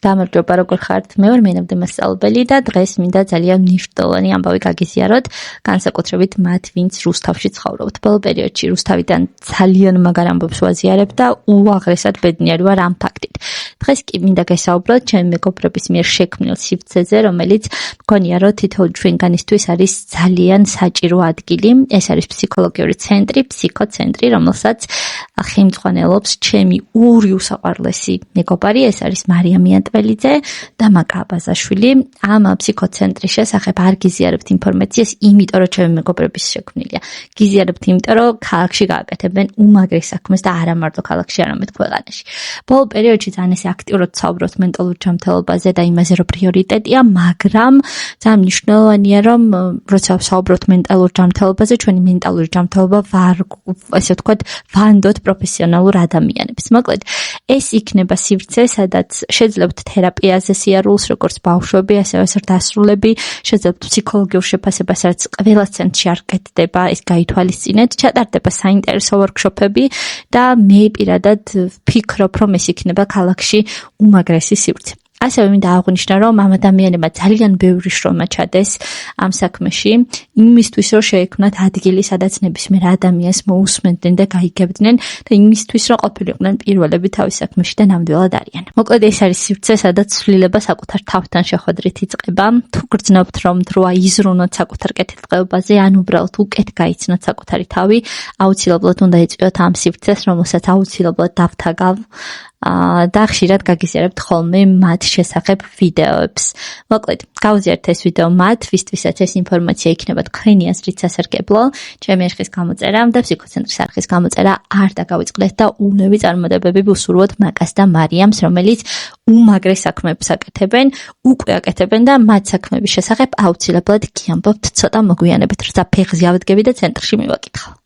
გამარჯობა, როგორ ხართ? მე ვარ მენაბდი მასწავლებელი და დღეს მინდა ძალიან მნიშვნელოვანი ამბავი გაგიზიაროთ, განსაკუთრებით მათ, ვინც რუსთავში ცხოვრობთ. ბოლო პერიოდში რუსთავიდან ძალიან მაგარ ამბობს ვაზიარებ და უაღრესად ბედნიერი ვარ ამ ფაქტით. დღეს კი მინდა გესაუბროთ ჩემი მეგობრების მიერ შექმნილ სივრცეზე, რომელიც მგონია, რომ თითოეული ჩვენგანისთვის არის ძალიან საჭირო ადგილი. ეს არის ფსიქოლოგიური ცენტრი, ფსიქოცენტრი, რომელსაც ხელმძღვანელობს ჩემი ორი უსაყვარლესი მეგობარი, ეს არის მარია მიატველიძე და მაკა აბაზაშვილი. ამ ფსიქოცენტრის შესახებ არ გიზიარებთ ინფორმაციას, იმიტომ რომ ჩემი მეგობრების შექმნილია. გიზიარებთ, იმიტომ რომ ქალაქში გააკეთებენ უმაგრეს საქმეს და არა მარტო ქალაქში, არამედ ქვეყანაში. ბოლო პერიოდში ძალიან ესე აქტიურად ვსაუბრობთ მენტალურ ჯანმრთელობაზე და იმაზე, რომ პრიორიტეტია, მაგრამ ძალიან მნიშვნელოვანია, რომ როცა ვსაუბრობთ მენტალურ ჯანმრთელობაზე, ჩვენი მენტალური ჯანმრთელობა ასე ვთქვათ, ვანდოთ პროფესიონალურ ადამიანებს. მოკლედ, ეს იქნება სივრცე, სადაც შეძლებთ თერაპიაზე სიარულს, როგორც ბავშვები, ასევე ზრდასრულები, შეძლებთ ფსიქოლოგიურ შეფასებას, რაც ყველა ცენტრში არ კეთდება, ეს გაითვალისწინეთ, ჩატარდება საინტერესო ვორქშოპები და მე პირადად ვფიქრობ, რომ ეს იქნება ქალაქში უმაგრესი სივრცე. ასევე მინდა აღვნიშნო, რომ ამ ადამიანებმა ძალიან ბევრი შრომა ჩადეს ამ საქმეში, იმისთვის, რომ შეექმნათ ადგილი, სადაც ნებისმიერ ადამიანს მოусმენდნენ და გაიგებდნენ და იმისთვის, რომ ყოფილიყვნენ პირველები თავის საქმეში და ნამდვილად არიან. მოკლედ, ეს არის სივრცე, სადაც ცვლილება საკუთარ თავთან შეხვედრით იწყება. თუ გრძნობთ, რომ დროა იზრუნოთ საკუთარ კეთილდღეობაზე, ან უბრალოდ უკეთ გაიცნოთ საკუთარი თავი, აუცილებლად უნდა ეწვიოთ ამ სივრცეს, რომელსაც აუცილებლად დავთაგავ და ხშირად გაგიზიარებთ ხოლმე მათ შესახებ ვიდეოებს. მოკლედ, გავზიარეთ ეს ვიდეო მათ, ვისთვისაც ეს ინფორმაცია იქნება თქვენი აზრით სასარგებლო. ჩემი არხის გამოწერა და ფსიქოცენტრის არხის გამოწერა არ დაგავიწყდეთ და უნები წარმოდებები ვუსურვოთ მაკას და მარიამს, რომელიც უმაგრეს საქმეებს აკეთებენ, უკვე აკეთებენ და მათ საქმეების შესახებ აუცილებლად გიამბობთ ცოტა მოგვიანებით, როცა ფეხზე ავდგები და ცენტრში მივაკითხავ.